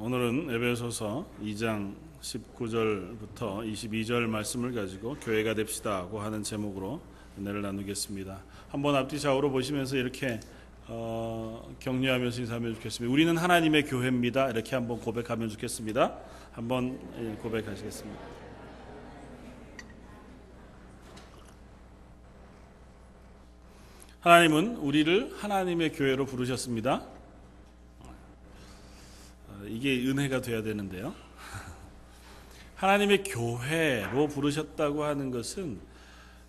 오늘은 에베소서 2장 19절부터 22절 말씀을 가지고 교회가 됩시다고 하는 제목으로 은혜를 나누겠습니다. 한번 앞뒤 좌우로 보시면서 이렇게 격려하면서 인사하면 좋겠습니다. 우리는 하나님의 교회입니다. 이렇게 한번 고백하면 좋겠습니다. 한번 고백하시겠습니다. 하나님은 우리를 하나님의 교회로 부르셨습니다. 이게 은혜가 돼야 되는데요. 하나님의 교회로 부르셨다고 하는 것은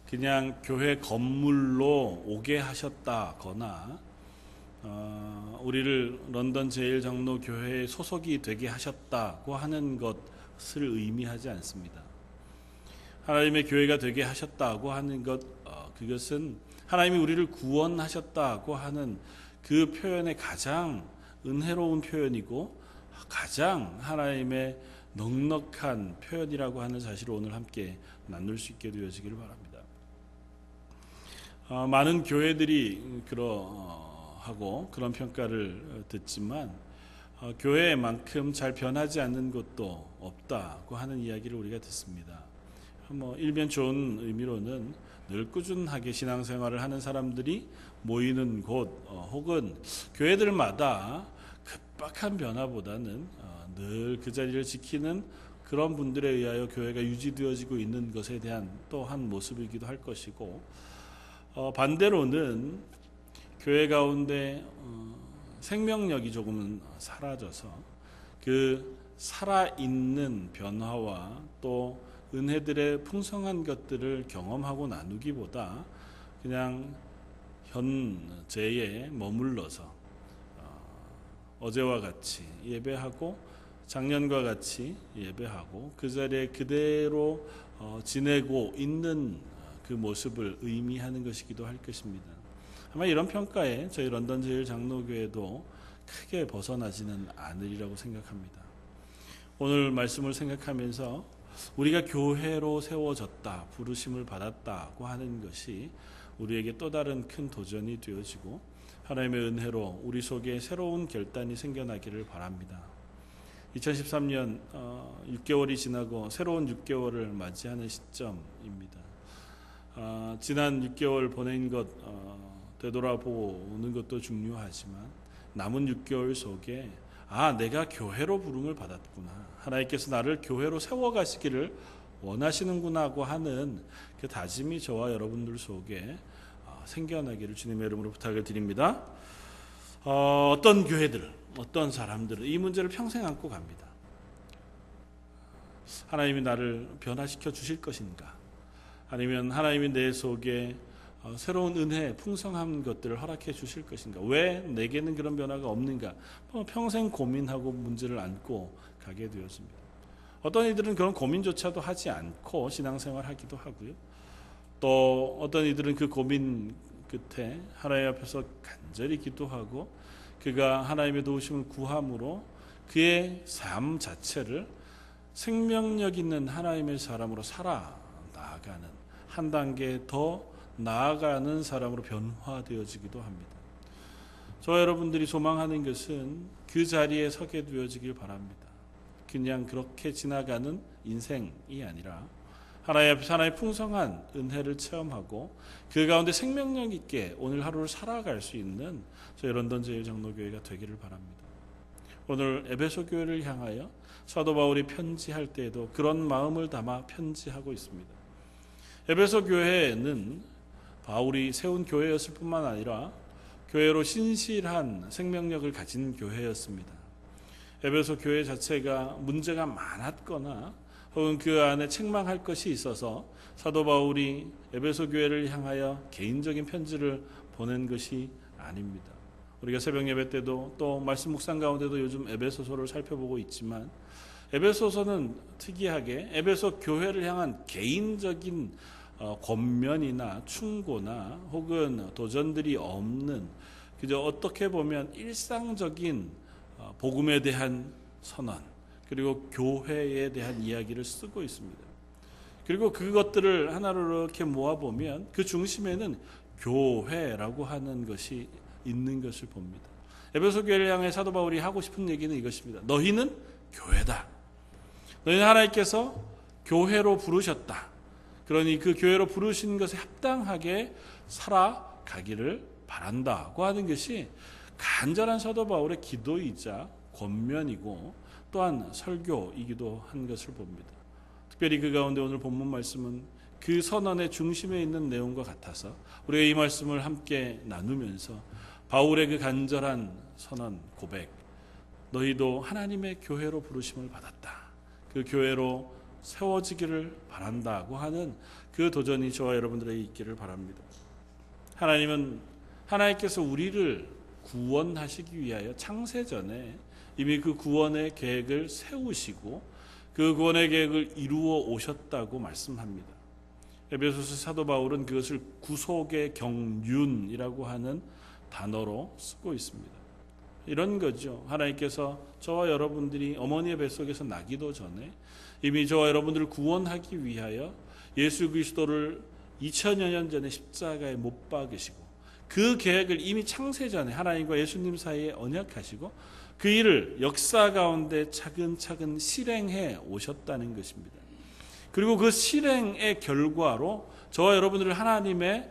그냥 교회 건물로 오게 하셨다거나 우리를 런던 제1장로교회에 소속이 되게 하셨다고 하는 것을 의미하지 않습니다. 하나님의 교회가 되게 하셨다고 하는 것, 그것은 하나님이 우리를 구원하셨다고 하는 그 표현의 가장 은혜로운 표현이고 가장 하나님의 넉넉한 표현이라고 하는 사실을 오늘 함께 나눌 수 있게 되어지기를 바랍니다. 많은 교회들이 그러하고 그런 평가를 듣지만 교회만큼 잘 변하지 않는 곳도 없다고 하는 이야기를 우리가 듣습니다. 일면 좋은 의미로는 늘 꾸준하게 신앙생활을 하는 사람들이 모이는 곳 혹은 교회들마다 급박한 변화보다는 늘 그 자리를 지키는 그런 분들에 의하여 교회가 유지되어지고 있는 것에 대한 또 한 모습이기도 할 것이고, 반대로는 교회 가운데 생명력이 조금은 사라져서 그 살아있는 변화와 또 은혜들의 풍성한 것들을 경험하고 나누기보다 그냥 현재에 머물러서 어제와 같이 예배하고 작년과 같이 예배하고 그 자리에 그대로 지내고 있는 그 모습을 의미하는 것이기도 할 것입니다. 아마 이런 평가에 저희 런던 제1장로교회도 크게 벗어나지는 않으리라고 생각합니다. 오늘 말씀을 생각하면서 우리가 교회로 세워졌다, 부르심을 받았다고 하는 것이 우리에게 또 다른 큰 도전이 되어지고 하나님의 은혜로 우리 속에 새로운 결단이 생겨나기를 바랍니다. 2013년 6개월이 지나고 새로운 6개월을 맞이하는 시점입니다. 지난 6개월 보낸 것 되돌아보는 것도 중요하지만 남은 6개월 속에 내가 교회로 부름을 받았구나, 하나님께서 나를 교회로 세워가시기를 원하시는구나 하는 그 다짐이 저와 여러분들 속에 생겨나기를 주님의 이름으로 부탁을 드립니다. 어떤 교회들, 어떤 사람들은 이 문제를 평생 안고 갑니다. 하나님이 나를 변화시켜 주실 것인가, 아니면 하나님이 내 속에 새로운 은혜, 풍성한 것들을 허락해 주실 것인가, 왜 내게는 그런 변화가 없는가, 평생 고민하고 문제를 안고 가게 되었습니다. 어떤 이들은 그런 고민조차도 하지 않고 신앙생활 하기도 하고요. 또 어떤 이들은 그 고민 끝에 하나님 앞에서 간절히 기도하고 그가 하나님의 도우심을 구함으로 그의 삶 자체를 생명력 있는 하나님의 사람으로 살아 나아가는, 한 단계 더 나아가는 사람으로 변화되어지기도 합니다. 저와 여러분들이 소망하는 것은 그 자리에 서게 되어지길 바랍니다. 그냥 그렇게 지나가는 인생이 아니라 하나님 앞에서 하나님의 풍성한 은혜를 체험하고 그 가운데 생명력 있게 오늘 하루를 살아갈 수 있는 저희 런던 제1장로교회가 되기를 바랍니다. 오늘 에베소 교회를 향하여 사도 바울이 편지할 때에도 그런 마음을 담아 편지하고 있습니다. 에베소 교회는 바울이 세운 교회였을 뿐만 아니라 교회로 신실한 생명력을 가진 교회였습니다. 에베소 교회 자체가 문제가 많았거나 혹은 그 안에 책망할 것이 있어서 사도 바울이 에베소 교회를 향하여 개인적인 편지를 보낸 것이 아닙니다. 우리가 새벽 예배 때도 또 말씀 묵상 가운데도 요즘 에베소서를 살펴보고 있지만 에베소서는 특이하게 에베소 교회를 향한 개인적인 권면이나 충고나 혹은 도전들이 없는, 그저 어떻게 보면 일상적인 복음에 대한 선언, 그리고 교회에 대한 이야기를 쓰고 있습니다. 그리고 그것들을 하나로 이렇게 모아보면 그 중심에는 교회라고 하는 것이 있는 것을 봅니다. 에베소 교회를 향해 사도 바울이 하고 싶은 얘기는 이것입니다. 너희는 교회다. 너희는 하나님께서 교회로 부르셨다. 그러니 그 교회로 부르신 것에 합당하게 살아가기를 바란다고 하는 것이 간절한 사도 바울의 기도이자 권면이고 또한 설교이기도 한 것을 봅니다. 특별히 그 가운데 오늘 본문 말씀은 그 선언의 중심에 있는 내용과 같아서 우리가 이 말씀을 함께 나누면서 바울의 그 간절한 선언 고백, 너희도 하나님의 교회로 부르심을 받았다. 그 교회로 세워지기를 바란다고 하는 그 도전이 저와 여러분들에게 있기를 바랍니다. 하나님께서 우리를 구원하시기 위하여 창세전에 이미 그 구원의 계획을 세우시고 그 구원의 계획을 이루어 오셨다고 말씀합니다. 에베소서 사도 바울은 그것을 구속의 경륜이라고 하는 단어로 쓰고 있습니다. 이런 거죠. 하나님께서 저와 여러분들이 어머니의 뱃속에서 나기도 전에 이미 저와 여러분들을 구원하기 위하여 예수 그리스도를 2000여 년 전에 십자가에 못 박으시고 그 계획을 이미 창세전에 하나님과 예수님 사이에 언약하시고 그 일을 역사 가운데 차근차근 실행해 오셨다는 것입니다. 그리고 그 실행의 결과로 저와 여러분들을 하나님의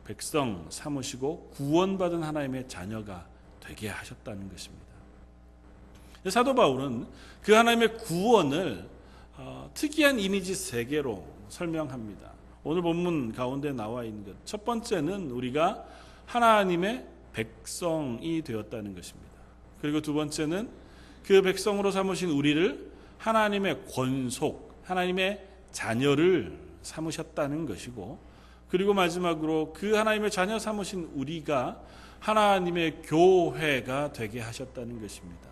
백성 삼으시고 구원받은 하나님의 자녀가 되게 하셨다는 것입니다. 사도 바울은 그 하나님의 구원을 특이한 이미지 3개로 설명합니다. 오늘 본문 가운데 나와 있는 것. 첫 번째는 우리가 하나님의 백성이 되었다는 것입니다. 그리고 두 번째는 그 백성으로 삼으신 우리를 하나님의 권속, 하나님의 자녀를 삼으셨다는 것이고, 그리고 마지막으로 그 하나님의 자녀 삼으신 우리가 하나님의 교회가 되게 하셨다는 것입니다.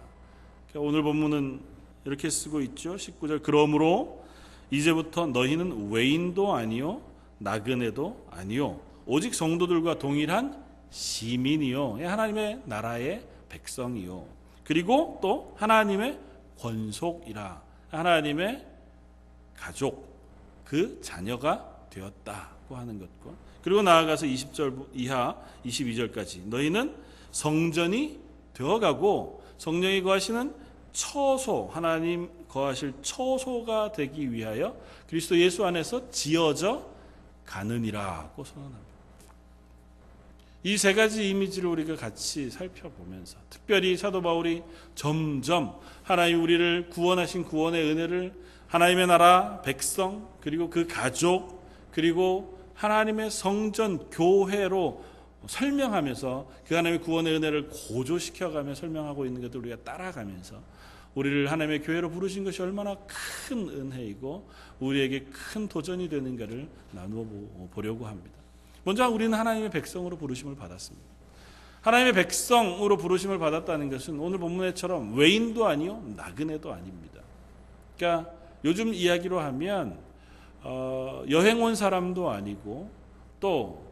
오늘 본문은 이렇게 쓰고 있죠. 19절, 그러므로 이제부터 너희는 외인도 아니요 나그네도 아니요 오직 성도들과 동일한 시민이요 하나님의 나라의 백성이요 그리고 또 하나님의 권속이라 하나님의 가족 그 자녀가 되었다고 하는 것과 그리고 나아가서 20절 이하 22절까지 너희는 성전이 되어가고 성령이 거하시는 처소 하나님 거하실 처소가 되기 위하여 그리스도 예수 안에서 지어져 가느니라고 선언합니다. 이 3가지 이미지를 우리가 같이 살펴보면서 특별히 사도 바울이 점점 하나님 우리를 구원하신 구원의 은혜를 하나님의 나라 백성 그리고 그 가족 그리고 하나님의 성전 교회로 설명하면서 그 하나님의 구원의 은혜를 고조시켜가며 설명하고 있는 것을 우리가 따라가면서 우리를 하나님의 교회로 부르신 것이 얼마나 큰 은혜이고 우리에게 큰 도전이 되는가를 나누어 보려고 합니다. 먼저 우리는 하나님의 백성으로 부르심을 받았습니다. 하나님의 백성으로 부르심을 받았다는 것은 오늘 본문에처럼 외인도 아니요 나그네도 아닙니다. 그러니까 요즘 이야기로 하면 여행 온 사람도 아니고 또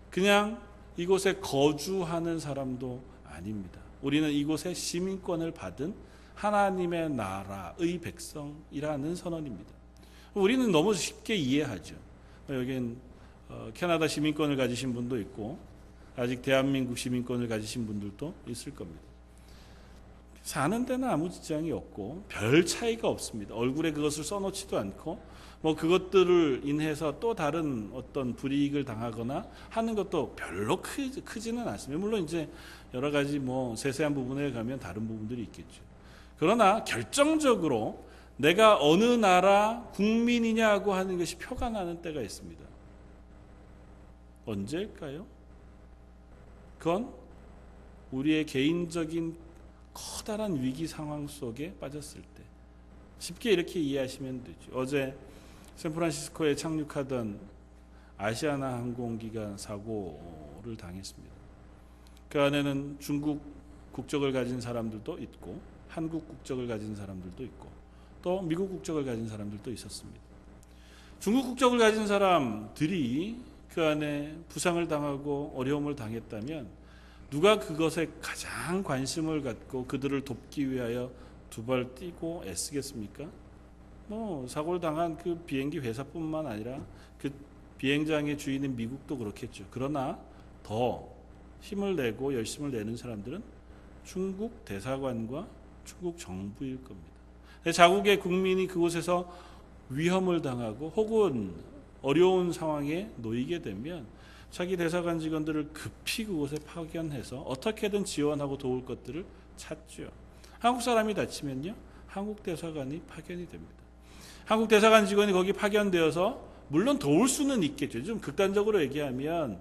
그냥 이곳에 거주하는 사람도 아닙니다. 우리는 이곳에 시민권을 받은 하나님의 나라의 백성이라는 선언입니다. 우리는 너무 쉽게 이해하죠. 여기는 캐나다 시민권을 가지신 분도 있고 아직 대한민국 시민권을 가지신 분들도 있을 겁니다. 사는 데는 아무 지장이 없고 별 차이가 없습니다. 얼굴에 그것을 써놓지도 않고 그것들을 인해서 또 다른 어떤 불이익을 당하거나 하는 것도 별로 크지는 않습니다. 물론 이제 여러 가지 세세한 부분에 가면 다른 부분들이 있겠죠. 그러나 결정적으로 내가 어느 나라 국민이냐고 하는 것이 표가 나는 때가 있습니다. 언제일까요? 그건 우리의 개인적인 커다란 위기 상황 속에 빠졌을 때 쉽게 이렇게 이해하시면 되죠. 어제 샌프란시스코에 착륙하던 아시아나 항공기가 사고를 당했습니다. 그 안에는 중국 국적을 가진 사람들도 있고 한국 국적을 가진 사람들도 있고 또 미국 국적을 가진 사람들도 있었습니다. 중국 국적을 가진 사람들이 그 안에 부상을 당하고 어려움을 당했다면 누가 그것에 가장 관심을 갖고 그들을 돕기 위하여 두 발 뛰고 애쓰겠습니까? 사고를 당한 그 비행기 회사뿐만 아니라 그 비행장의 주인인 미국도 그렇겠죠. 그러나 더 힘을 내고 열심을 내는 사람들은 중국 대사관과 중국 정부일 겁니다. 자국의 국민이 그곳에서 위험을 당하고 혹은 어려운 상황에 놓이게 되면 자기 대사관 직원들을 급히 그곳에 파견해서 어떻게든 지원하고 도울 것들을 찾죠. 한국 사람이 다치면요, 한국 대사관이 파견이 됩니다. 한국 대사관 직원이 거기 파견되어서 물론 도울 수는 있겠죠. 좀 극단적으로 얘기하면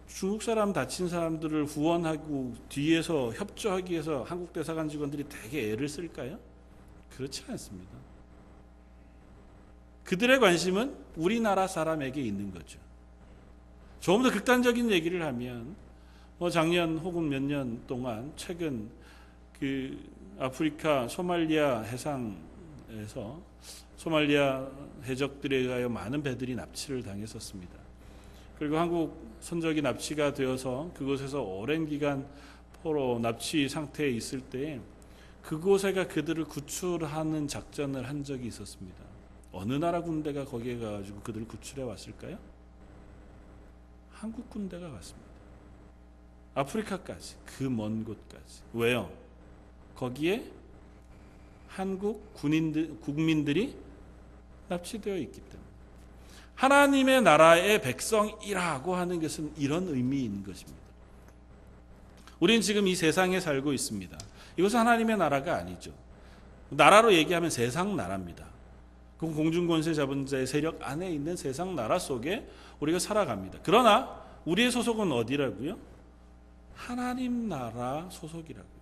중국 사람 다친 사람들을 후원하고 뒤에서 협조하기 위해서 한국 대사관 직원들이 되게 애를 쓸까요? 그렇지 않습니다. 그들의 관심은 우리나라 사람에게 있는 거죠. 조금 더 극단적인 얘기를 하면 작년 혹은 몇 년 동안 최근 그 아프리카 소말리아 해상에서 소말리아 해적들에 의하여 많은 배들이 납치를 당했었습니다. 그리고 한국 선적이 납치가 되어서 그곳에서 오랜 기간 포로 납치 상태에 있을 때 그곳에가 그들을 구출하는 작전을 한 적이 있었습니다. 어느 나라 군대가 거기에 가가지고 그들을 구출해 왔을까요? 한국 군대가 갔습니다. 아프리카까지, 그 먼 곳까지. 왜요? 거기에 한국 국민들이 납치되어 있기 때문에. 하나님의 나라의 백성이라고 하는 것은 이런 의미인 것입니다. 우리는 지금 이 세상에 살고 있습니다. 이것은 하나님의 나라가 아니죠. 나라로 얘기하면 세상 나라입니다. 그 공중권세 잡은 자의 세력 안에 있는 세상 나라 속에 우리가 살아갑니다. 그러나 우리의 소속은 어디라고요? 하나님 나라 소속이라고요.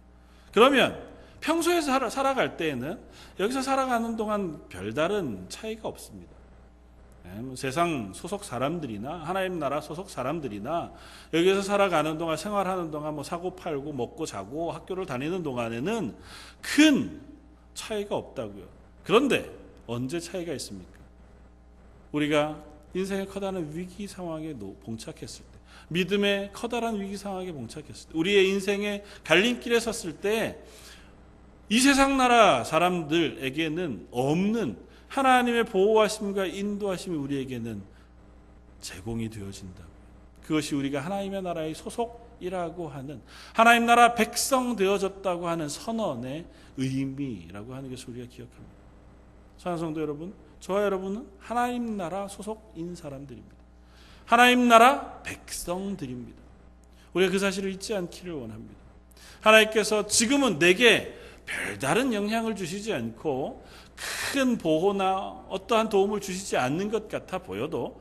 그러면 평소에 살아갈 때에는 여기서 살아가는 동안 별다른 차이가 없습니다. 세상 소속 사람들이나 하나님 나라 소속 사람들이나 여기서 살아가는 동안 생활하는 동안 사고 팔고 먹고 자고 학교를 다니는 동안에는 큰 차이가 없다고요. 그런데 언제 차이가 있습니까? 우리가 인생의 커다란 위기 상황에 봉착했을 때, 믿음의 커다란 위기 상황에 봉착했을 때, 우리의 인생의 갈림길에 섰을 때 이 세상 나라 사람들에게는 없는 하나님의 보호하심과 인도하심이 우리에게는 제공이 되어진다. 그것이 우리가 하나님의 나라의 소속이라고 하는, 하나님 나라 백성 되어졌다고 하는 선언의 의미라고 하는 것을 우리가 기억합니다. 사랑하는 성도 여러분, 저와 여러분은 하나님 나라 소속인 사람들입니다. 하나님 나라 백성들입니다. 우리가 그 사실을 잊지 않기를 원합니다. 하나님께서 지금은 내게 별다른 영향을 주시지 않고 큰 보호나 어떠한 도움을 주시지 않는 것 같아 보여도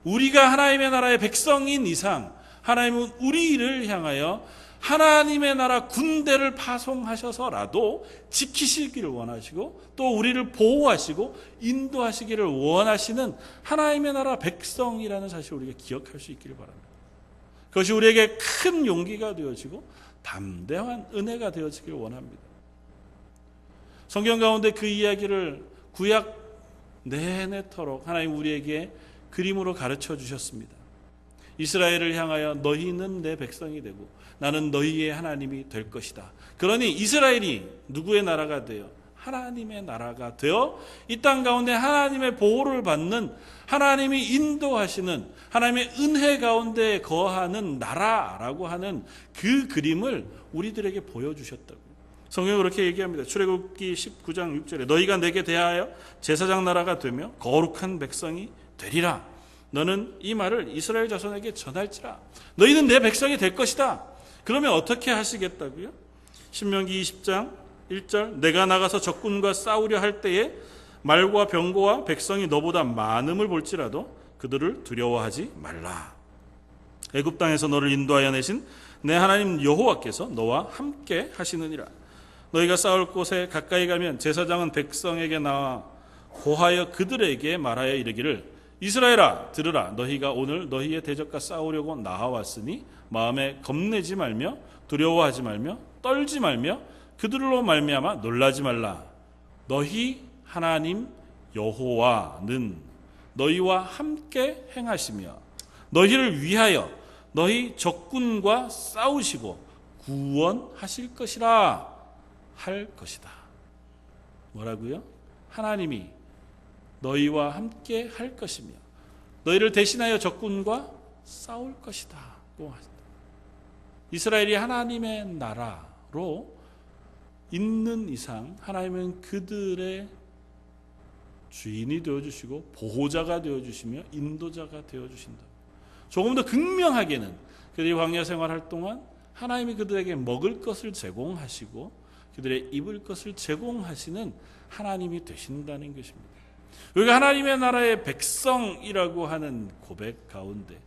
우리가 하나님의 나라의 백성인 이상 하나님은 우리를 향하여 하나님의 나라 군대를 파송하셔서라도 지키시기를 원하시고 또 우리를 보호하시고 인도하시기를 원하시는 하나님의 나라 백성이라는 사실을 우리가 기억할 수 있기를 바랍니다. 그것이 우리에게 큰 용기가 되어지고 담대한 은혜가 되어지기를 원합니다. 성경 가운데 그 이야기를 구약 내내토록 하나님 우리에게 그림으로 가르쳐 주셨습니다. 이스라엘을 향하여 너희는 내 백성이 되고 나는 너희의 하나님이 될 것이다. 그러니 이스라엘이 누구의 나라가 되어? 하나님의 나라가 되어 이 땅 가운데 하나님의 보호를 받는, 하나님이 인도하시는, 하나님의 은혜 가운데 거하는 나라라고 하는 그 그림을 우리들에게 보여주셨다고. 성경은 그렇게 얘기합니다. 출애굽기 19장 6절에 너희가 내게 대하여 제사장 나라가 되며 거룩한 백성이 되리라. 너는 이 말을 이스라엘 자손에게 전할지라. 너희는 내 백성이 될 것이다. 그러면 어떻게 하시겠다고요? 신명기 20장 1절 내가 나가서 적군과 싸우려 할 때에 말과 병거와 백성이 너보다 많음을 볼지라도 그들을 두려워하지 말라. 애굽 땅에서 너를 인도하여 내신 내 하나님 여호와께서 너와 함께 하시느니라. 너희가 싸울 곳에 가까이 가면 제사장은 백성에게 나와 고하여 그들에게 말하여 이르기를 이스라엘아 들으라. 너희가 오늘 너희의 대적과 싸우려고 나와왔으니 마음에 겁내지 말며 두려워하지 말며 떨지 말며 그들로 말미암아 놀라지 말라. 너희 하나님 여호와는 너희와 함께 행하시며 너희를 위하여 너희 적군과 싸우시고 구원하실 것이라 할 것이다. 뭐라고요? 하나님이 너희와 함께 할 것이며 너희를 대신하여 적군과 싸울 것이다. 이스라엘이 하나님의 나라 있는 이상 하나님은 그들의 주인이 되어주시고 보호자가 되어주시며 인도자가 되어주신다. 조금 더 극명하게는 그들이 광야 생활할 동안 하나님이 그들에게 먹을 것을 제공하시고 그들의 입을 것을 제공하시는 하나님이 되신다는 것입니다. 우리가 하나님의 나라의 백성이라고 하는 고백 가운데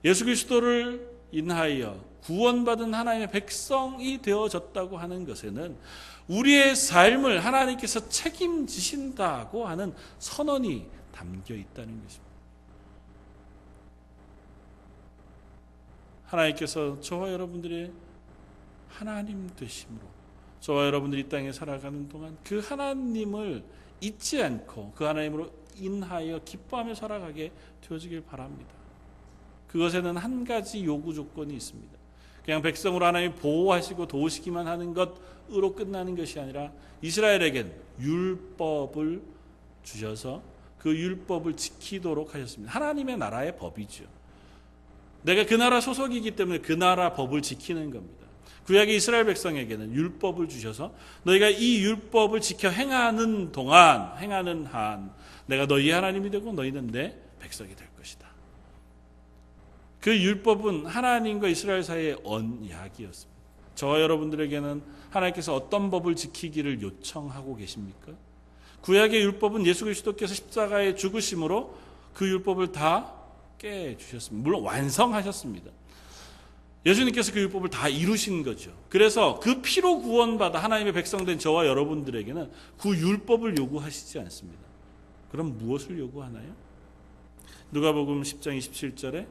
예수 그리스도를 인하여 구원받은 하나님의 백성이 되어졌다고 하는 것에는 우리의 삶을 하나님께서 책임지신다고 하는 선언이 담겨 있다는 것입니다. 하나님께서 저와 여러분들의 하나님 되심으로 저와 여러분들이 이 땅에 살아가는 동안 그 하나님을 잊지 않고 그 하나님으로 인하여 기뻐하며 살아가게 되어지길 바랍니다. 그것에는 한 가지 요구 조건이 있습니다. 그냥 백성으로 하나님이 보호하시고 도우시기만 하는 것으로 끝나는 것이 아니라 이스라엘에겐 율법을 주셔서 그 율법을 지키도록 하셨습니다. 하나님의 나라의 법이죠. 내가 그 나라 소속이기 때문에 그 나라 법을 지키는 겁니다. 구약의 이스라엘 백성에게는 율법을 주셔서 너희가 이 율법을 지켜 행하는 동안, 행하는 한 내가 너희 하나님이 되고 너희는 내 백성이 될 것이다. 그 율법은 하나님과 이스라엘 사이의 언약이었습니다. 저와 여러분들에게는 하나님께서 어떤 법을 지키기를 요청하고 계십니까? 구약의 율법은 예수 그리스도께서 십자가에 죽으심으로 그 율법을 다 깨주셨습니다. 물론 완성하셨습니다. 예수님께서 그 율법을 다 이루신 거죠. 그래서 그 피로 구원받아 하나님의 백성된 저와 여러분들에게는 그 율법을 요구하시지 않습니다. 그럼 무엇을 요구하나요? 누가복음 10장 27절에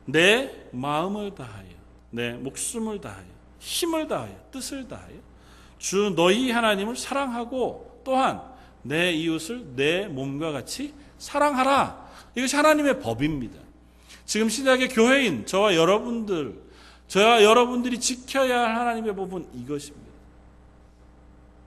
내 마음을 다하여 내 목숨을 다하여 힘을 다하여 뜻을 다하여 주 너희 하나님을 사랑하고 또한 내 이웃을 내 몸과 같이 사랑하라. 이것이 하나님의 법입니다. 지금 시작의 교회인 저와 여러분들이 지켜야 할 하나님의 법은 이것입니다.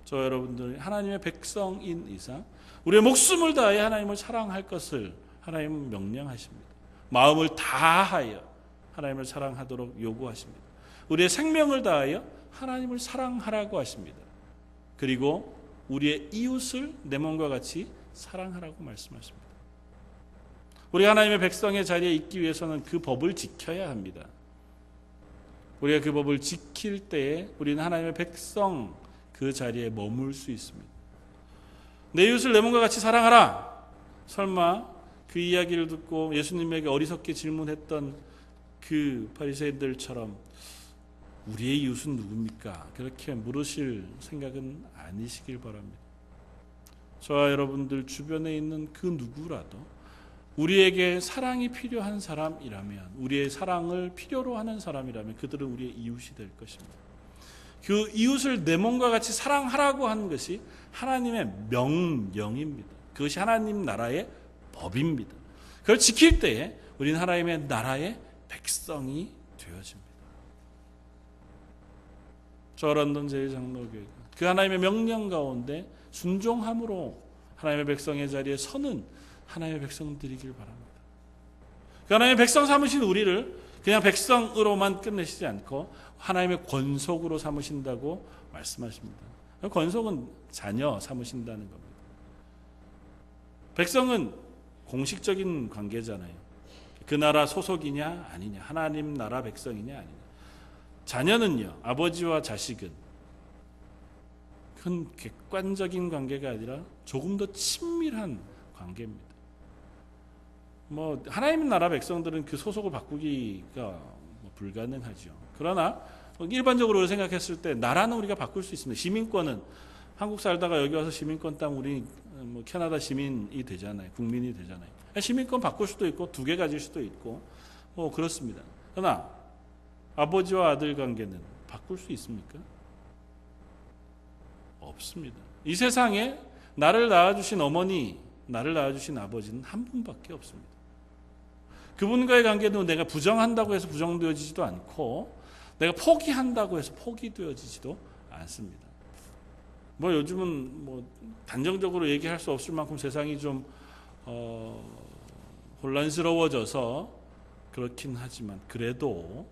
저와 여러분들이 하나님의 백성인 이상 우리의 목숨을 다하여 하나님을 사랑할 것을 하나님은 명령하십니다. 마음을 다하여 하나님을 사랑하도록 요구하십니다. 우리의 생명을 다하여 하나님을 사랑하라고 하십니다. 그리고 우리의 이웃을 내 몸과 같이 사랑하라고 말씀하십니다. 우리가 하나님의 백성의 자리에 있기 위해서는 그 법을 지켜야 합니다. 우리가 그 법을 지킬 때에 우리는 하나님의 백성 그 자리에 머물 수 있습니다. 내 이웃을 내 몸과 같이 사랑하라. 설마 그 이야기를 듣고 예수님에게 어리석게 질문했던 그 바리새인들처럼 우리의 이웃은 누굽니까? 그렇게 물으실 생각은 아니시길 바랍니다. 저와 여러분들 주변에 있는 그 누구라도 우리에게 사랑이 필요한 사람이라면, 우리의 사랑을 필요로 하는 사람이라면 그들은 우리의 이웃이 될 것입니다. 그 이웃을 내 몸과 같이 사랑하라고 하는 것이 하나님의 명령입니다. 그것이 하나님 나라의 법입니다. 그걸 지킬 때에 우리는 하나님의 나라의 백성이 되어집니다. 저 런던 제일장로교회가 그 하나님의 명령 가운데 순종함으로 하나님의 백성의 자리에 서는 하나님의 백성들이길 바랍니다. 그 하나님의 백성 삼으신 우리를 그냥 백성으로만 끝내시지 않고 하나님의 권속으로 삼으신다고 말씀하십니다. 권속은 자녀 삼으신다는 겁니다. 백성은 공식적인 관계잖아요. 그 나라 소속이냐 아니냐, 하나님 나라 백성이냐 아니냐. 자녀는요, 아버지와 자식은 큰 객관적인 관계가 아니라 조금 더 친밀한 관계입니다. 하나님 나라 백성들은 그 소속을 바꾸기가 불가능하죠. 그러나 일반적으로 생각했을 때 나라는 우리가 바꿀 수 있습니다. 시민권은 한국 살다가 여기 와서 시민권 따면 우리 캐나다 시민이 되잖아요. 국민이 되잖아요. 시민권 바꿀 수도 있고 2개 가질 수도 있고 그렇습니다. 그러나 아버지와 아들 관계는 바꿀 수 있습니까? 없습니다. 이 세상에 나를 낳아주신 어머니, 나를 낳아주신 아버지는 한 분밖에 없습니다. 그분과의 관계도 내가 부정한다고 해서 부정되어지지도 않고 내가 포기한다고 해서 포기되어지지도 않습니다. 요즘은 단정적으로 얘기할 수 없을 만큼 세상이 좀 혼란스러워져서 그렇긴 하지만 그래도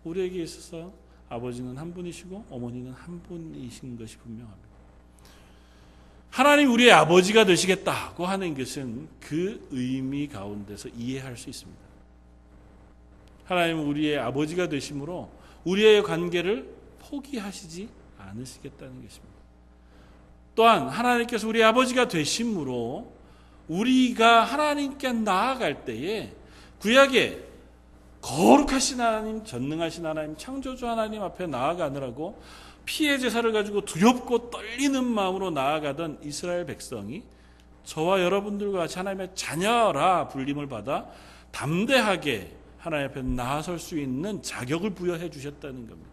우리에게 있어서 아버지는 한 분이시고 어머니는 한 분이신 것이 분명합니다. 하나님 우리의 아버지가 되시겠다고 하는 것은 그 의미 가운데서 이해할 수 있습니다. 하나님은 우리의 아버지가 되심으로 우리의 관계를 포기하시지 않으시겠다는 것입니다. 또한 하나님께서 우리 아버지가 되심으로 우리가 하나님께 나아갈 때에 구약에 거룩하신 하나님, 전능하신 하나님, 창조주 하나님 앞에 나아가느라고 피의 제사를 가지고 두렵고 떨리는 마음으로 나아가던 이스라엘 백성이 저와 여러분들과 같이 하나님의 자녀라 불림을 받아 담대하게 하나님 앞에 나아설 수 있는 자격을 부여해 주셨다는 겁니다.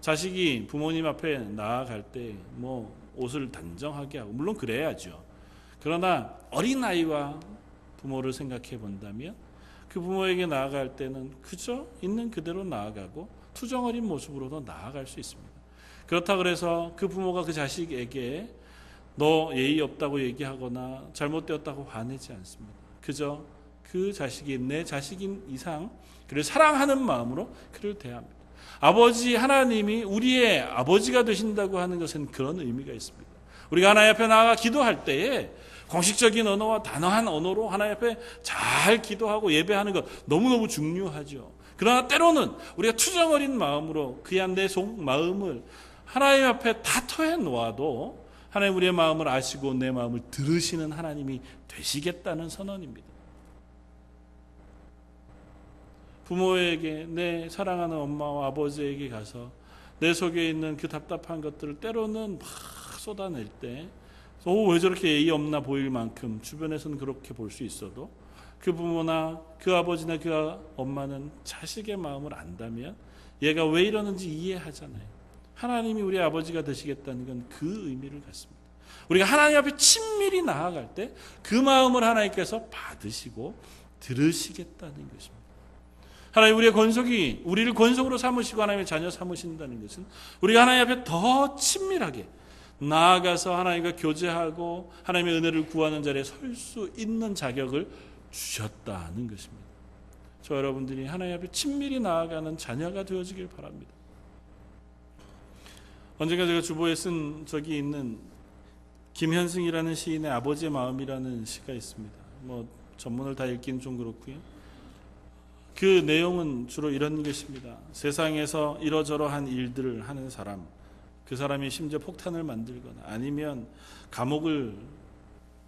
자식이 부모님 앞에 나아갈 때 뭐 옷을 단정하게 하고 물론 그래야죠. 그러나 어린아이와 부모를 생각해 본다면 그 부모에게 나아갈 때는 그저 있는 그대로 나아가고 투정어린 모습으로도 나아갈 수 있습니다. 그렇다고 해서 그 부모가 그 자식에게 너 예의 없다고 얘기하거나 잘못되었다고 화내지 않습니다. 그저 그 자식이 내 자식인 이상 그를 사랑하는 마음으로 그를 대합니다. 아버지 하나님이 우리의 아버지가 되신다고 하는 것은 그런 의미가 있습니다. 우리가 하나님 앞에 나아가 기도할 때에 공식적인 언어와 단호한 언어로 하나님 앞에 잘 기도하고 예배하는 것 너무너무 중요하죠. 그러나 때로는 우리가 투정어린 마음으로 그야 내 속 마음을 하나님 앞에 다 터해 놓아도 하나님 우리의 마음을 아시고 내 마음을 들으시는 하나님이 되시겠다는 선언입니다. 부모에게 내 사랑하는 엄마와 아버지에게 가서 내 속에 있는 그 답답한 것들을 때로는 막 쏟아낼 때 왜 저렇게 예의 없나 보일 만큼 주변에서는 그렇게 볼 수 있어도 그 부모나 그 아버지나 그 엄마는 자식의 마음을 안다면 얘가 왜 이러는지 이해하잖아요. 하나님이 우리 아버지가 되시겠다는 건 그 의미를 갖습니다. 우리가 하나님 앞에 친밀히 나아갈 때 그 마음을 하나님께서 받으시고 들으시겠다는 것입니다. 하나님 우리의 권속이 우리를 권속으로 삼으시고 하나님의 자녀 삼으신다는 것은 우리가 하나님 앞에 더 친밀하게 나아가서 하나님과 교제하고 하나님의 은혜를 구하는 자리에 설 수 있는 자격을 주셨다는 것입니다. 저 여러분들이 하나님 앞에 친밀히 나아가는 자녀가 되어지길 바랍니다. 언젠가 제가 주보에 쓴 적이 있는 김현승이라는 시인의 아버지의 마음이라는 시가 있습니다. 뭐 전문을 다 읽기는 좀 그렇고요. 그 내용은 주로 이런 것입니다. 세상에서 이러저러한 일들을 하는 사람, 그 사람이 심지어 폭탄을 만들거나 아니면 감옥을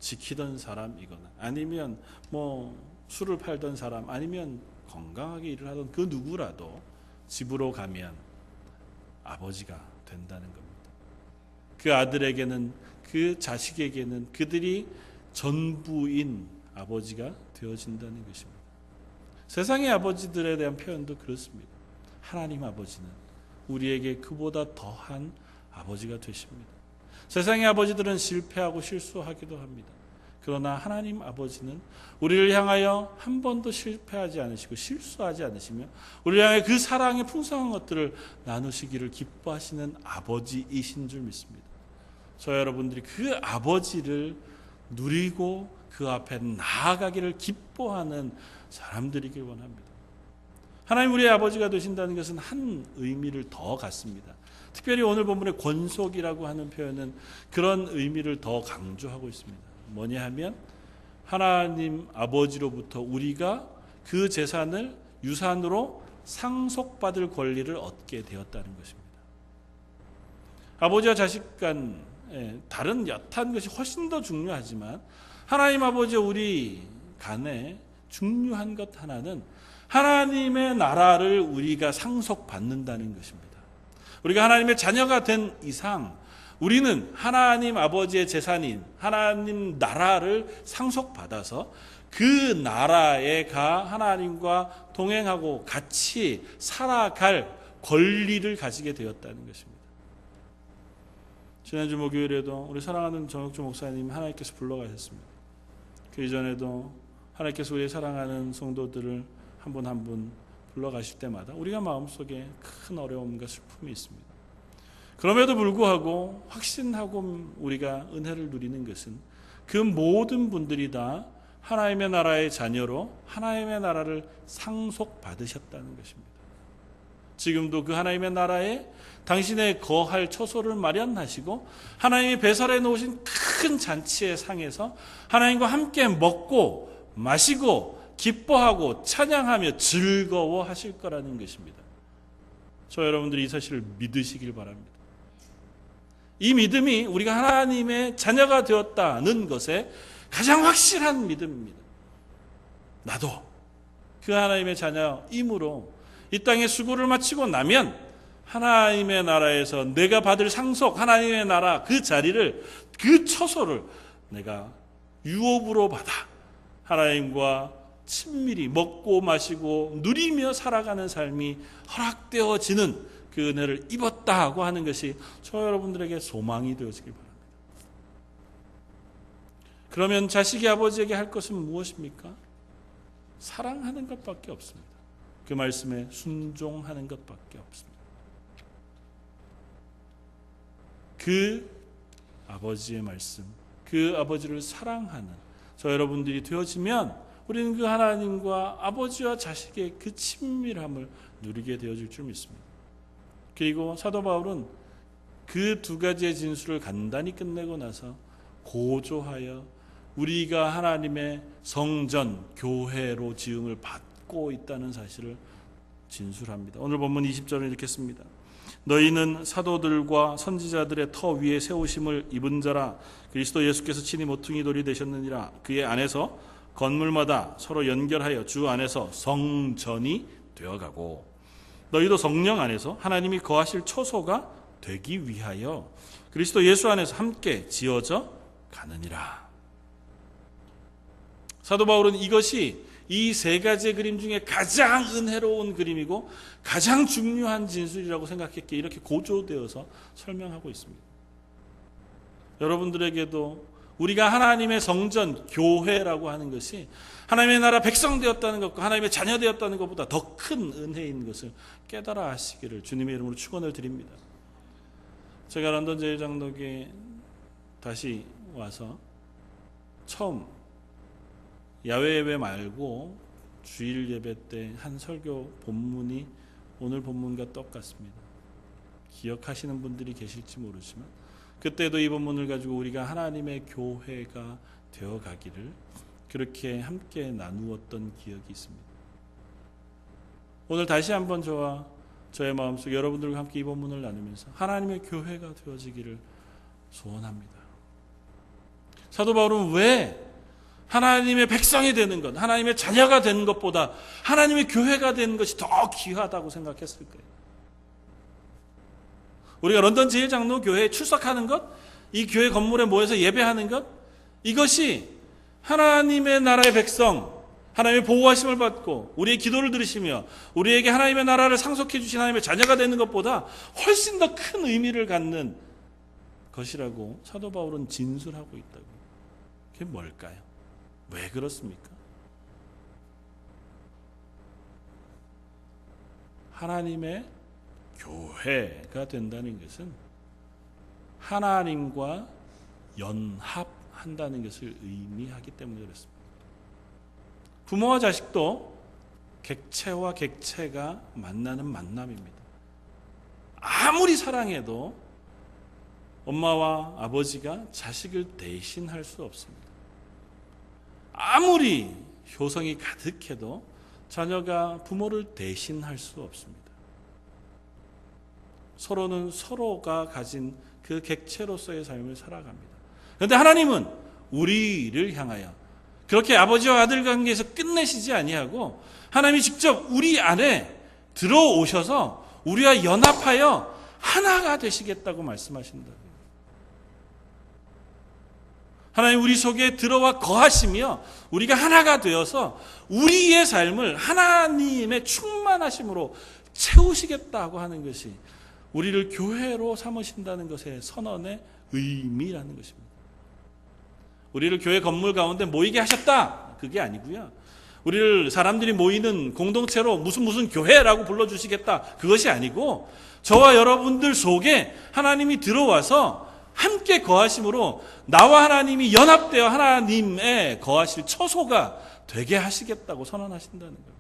지키던 사람이거나 아니면 뭐 술을 팔던 사람 아니면 건강하게 일을 하던 그 누구라도 집으로 가면 아버지가 된다는 겁니다. 그 아들에게는 그 자식에게는 그들이 전부인 아버지가 되어진다는 것입니다. 세상의 아버지들에 대한 표현도 그렇습니다. 하나님 아버지는 우리에게 그보다 더한 아버지가 되십니다. 세상의 아버지들은 실패하고 실수하기도 합니다. 그러나 하나님 아버지는 우리를 향하여 한 번도 실패하지 않으시고 실수하지 않으시며 우리를 향해 그 사랑의 풍성한 것들을 나누시기를 기뻐하시는 아버지이신 줄 믿습니다. 저 여러분들이 그 아버지를 누리고 그 앞에 나아가기를 기뻐하는 사람들이길 원합니다. 하나님 우리의 아버지가 되신다는 것은 한 의미를 더 갖습니다. 특별히 오늘 본문의 권속이라고 하는 표현은 그런 의미를 더 강조하고 있습니다. 뭐냐 하면 하나님 아버지로부터 우리가 그 재산을 유산으로 상속받을 권리를 얻게 되었다는 것입니다. 아버지와 자식 간 다른 여타한 것이 훨씬 더 중요하지만 하나님 아버지와 우리 간에 중요한 것 하나는 하나님의 나라를 우리가 상속받는다는 것입니다. 우리가 하나님의 자녀가 된 이상 우리는 하나님 아버지의 재산인 하나님 나라를 상속받아서 그 나라에 가 하나님과 동행하고 같이 살아갈 권리를 가지게 되었다는 것입니다. 지난주 목요일에도 우리 사랑하는 정혁주 목사님 하나님께서 불러가셨습니다. 그 이전에도 하나님께서 우리 사랑하는 성도들을 한 분 한 분 불러가실 때마다 우리가 마음속에 큰 어려움과 슬픔이 있습니다. 그럼에도 불구하고 확신하고 우리가 은혜를 누리는 것은 그 모든 분들이 다 하나님의 나라의 자녀로 하나님의 나라를 상속받으셨다는 것입니다. 지금도 그 하나님의 나라에 당신의 거할 처소를 마련하시고 하나님이 배설해 놓으신 큰 잔치의 상에서 하나님과 함께 먹고 마시고 기뻐하고 찬양하며 즐거워하실 거라는 것입니다. 저 여러분들이 이 사실을 믿으시길 바랍니다. 이 믿음이 우리가 하나님의 자녀가 되었다는 것에 가장 확실한 믿음입니다. 나도 그 하나님의 자녀이므로 이 땅에 수고를 마치고 나면 하나님의 나라에서 내가 받을 상속, 하나님의 나라 그 자리를, 그 처소를 내가 유업으로 받아 하나님과 친밀히 먹고 마시고 누리며 살아가는 삶이 허락되어지는 그 은혜를 입었다고 하는 것이 저 여러분들에게 소망이 되어지길 바랍니다. 그러면 자식이 아버지에게 할 것은 무엇입니까? 사랑하는 것밖에 없습니다. 그 말씀에 순종하는 것밖에 없습니다. 그 아버지의 말씀, 그 아버지를 사랑하는 저 여러분들이 되어지면 우리는 그 하나님과 아버지와 자식의 그 친밀함을 누리게 되어질 줄 믿습니다. 그리고 사도 바울은 그 두 가지의 진술을 간단히 끝내고 나서 고조하여 우리가 하나님의 성전, 교회로 지음을 받고 있다는 사실을 진술합니다. 오늘 본문 20절을 읽겠습니다. 너희는 사도들과 선지자들의 터 위에 세우심을 입은 자라. 그리스도 예수께서 친히 모퉁이 돌이 되셨느니라. 그의 안에서 건물마다 서로 연결하여 주 안에서 성전이 되어가고 너희도 성령 안에서 하나님이 거하실 처소가 되기 위하여 그리스도 예수 안에서 함께 지어져 가느니라. 사도 바울은 이것이 이 세 가지의 그림 중에 가장 은혜로운 그림이고 가장 중요한 진술이라고 생각했기에 이렇게 고조되어서 설명하고 있습니다. 여러분들에게도 우리가 하나님의 성전, 교회라고 하는 것이 하나님의 나라 백성 되었다는 것과 하나님의 자녀 되었다는 것보다 더 큰 은혜인 것을 깨달아 하시기를 주님의 이름으로 축원을 드립니다. 제가 런던 제일장로교에 다시 와서 처음 야외 예배 말고 주일 예배 때 한 설교 본문이 오늘 본문과 똑같습니다. 기억하시는 분들이 계실지 모르지만 그때도 이 본문을 가지고 우리가 하나님의 교회가 되어가기를 그렇게 함께 나누었던 기억이 있습니다. 오늘 다시 한번 저와 저의 마음속 여러분들과 함께 이 본문을 나누면서 하나님의 교회가 되어지기를 소원합니다. 사도 바울은 왜 하나님의 백성이 되는 것, 하나님의 자녀가 되는 것보다 하나님의 교회가 되는 것이 더 귀하다고 생각했을까요? 우리가 런던 제일장로교회에 출석하는 것, 이 교회 건물에 모여서 예배하는 것, 이것이 하나님의 나라의 백성, 하나님의 보호하심을 받고 우리의 기도를 들으시며 우리에게 하나님의 나라를 상속해 주신 하나님의 자녀가 되는 것보다 훨씬 더 큰 의미를 갖는 것이라고 사도 바울은 진술하고 있다고. 그게 뭘까요? 왜 그렇습니까? 하나님의 교회가 된다는 것은 하나님과 연합한다는 것을 의미하기 때문에 그렇습니다. 부모와 자식도 객체와 객체가 만나는 만남입니다. 아무리 사랑해도 엄마와 아버지가 자식을 대신할 수 없습니다. 아무리 효성이 가득해도 자녀가 부모를 대신할 수 없습니다. 서로는 서로가 가진 그 객체로서의 삶을 살아갑니다. 그런데 하나님은 우리를 향하여 그렇게 아버지와 아들 관계에서 끝내시지 아니하고 하나님이 직접 우리 안에 들어오셔서 우리와 연합하여 하나가 되시겠다고 말씀하신다. 하나님 우리 속에 들어와 거하시며 우리가 하나가 되어서 우리의 삶을 하나님의 충만하심으로 채우시겠다고 하는 것이 우리를 교회로 삼으신다는 것의 선언의 의미라는 것입니다. 우리를 교회 건물 가운데 모이게 하셨다. 그게 아니고요. 우리를 사람들이 모이는 공동체로 무슨 교회라고 불러주시겠다. 그것이 아니고 저와 여러분들 속에 하나님이 들어와서 함께 거하심으로 나와 하나님이 연합되어 하나님의 거하실 처소가 되게 하시겠다고 선언하신다는 거예요.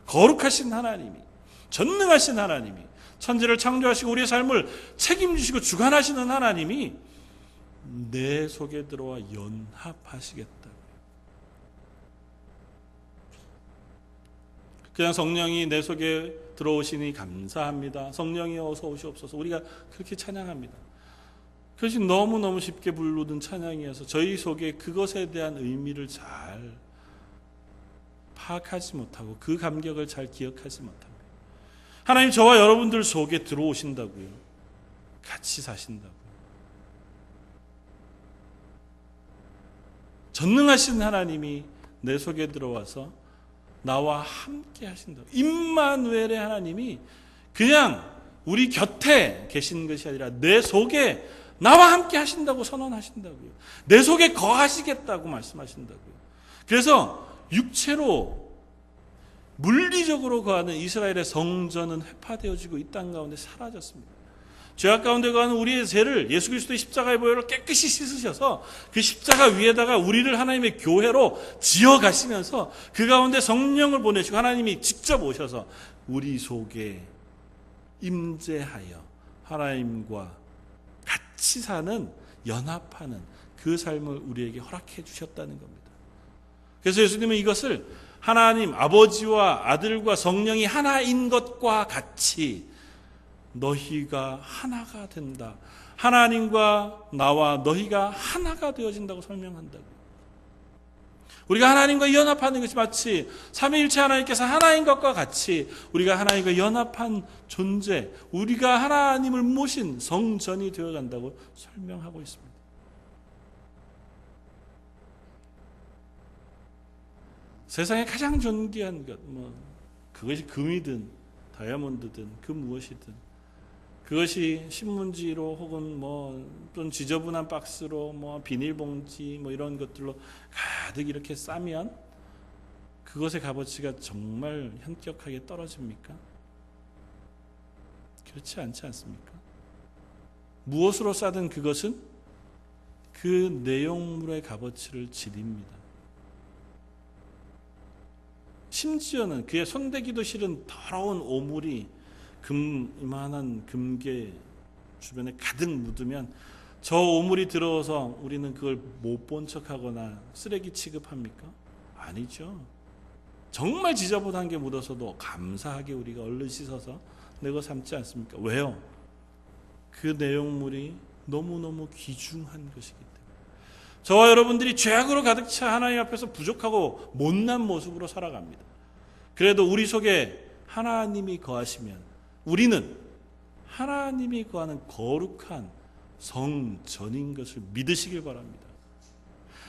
거룩하신 하나님이 전능하신 하나님이, 천지를 창조하시고 우리의 삶을 책임지시고 주관하시는 하나님이 내 속에 들어와 연합하시겠다. 그냥 성령이 내 속에 들어오시니 감사합니다. 성령이 어서 오시옵소서. 우리가 그렇게 찬양합니다. 그것이 너무너무 쉽게 부르는 찬양이어서 저희 속에 그것에 대한 의미를 잘 파악하지 못하고 그 감격을 잘 기억하지 못합니다. 하나님 저와 여러분들 속에 들어오신다고요. 같이 사신다고요. 전능하신 하나님이 내 속에 들어와서 나와 함께 하신다고. 임마누엘의 하나님이 그냥 우리 곁에 계신 것이 아니라 내 속에 나와 함께 하신다고 선언하신다고요. 내 속에 거하시겠다고 말씀하신다고요. 그래서 육체로 물리적으로 거하는 이스라엘의 성전은 회파되어지고 이 땅 가운데 사라졌습니다. 죄악 가운데 거하는 우리의 죄를 예수 그리스도의 십자가의 보혈로 깨끗이 씻으셔서 그 십자가 위에다가 우리를 하나님의 교회로 지어가시면서 그 가운데 성령을 보내시고 하나님이 직접 오셔서 우리 속에 임재하여 하나님과 같이 사는, 연합하는 그 삶을 우리에게 허락해 주셨다는 겁니다. 그래서 예수님은 이것을 하나님 아버지와 아들과 성령이 하나인 것과 같이 너희가 하나가 된다. 하나님과 나와 너희가 하나가 되어진다고 설명한다고. 우리가 하나님과 연합하는 것이 마치 삼위일체 하나님께서 하나인 것과 같이 우리가 하나님과 연합한 존재, 우리가 하나님을 모신 성전이 되어간다고 설명하고 있습니다. 세상에 가장 존귀한 것, 그것이 금이든 다이아몬드든 그 무엇이든, 그것이 신문지로 혹은 또는 지저분한 박스로 비닐봉지 이런 것들로 가득 이렇게 싸면 그것의 값어치가 정말 현격하게 떨어집니까? 그렇지 않지 않습니까? 무엇으로 싸든 그것은 그 내용물의 값어치를 지립니다. 심지어는 그의 손대기도 싫은 더러운 오물이 이만한 금괴 주변에 가득 묻으면 저 오물이 들어와서 우리는 그걸 못 본 척하거나 쓰레기 취급합니까? 아니죠. 정말 지저분한 게 묻어서도 감사하게 우리가 얼른 씻어서 내고 삼지 않습니까? 왜요? 그 내용물이 너무너무 귀중한 것이기 때문에. 저와 여러분들이 죄악으로 가득 차 하나님 앞에서 부족하고 못난 모습으로 살아갑니다. 그래도 우리 속에 하나님이 거하시면 우리는 하나님이 거하는 거룩한 성전인 것을 믿으시길 바랍니다.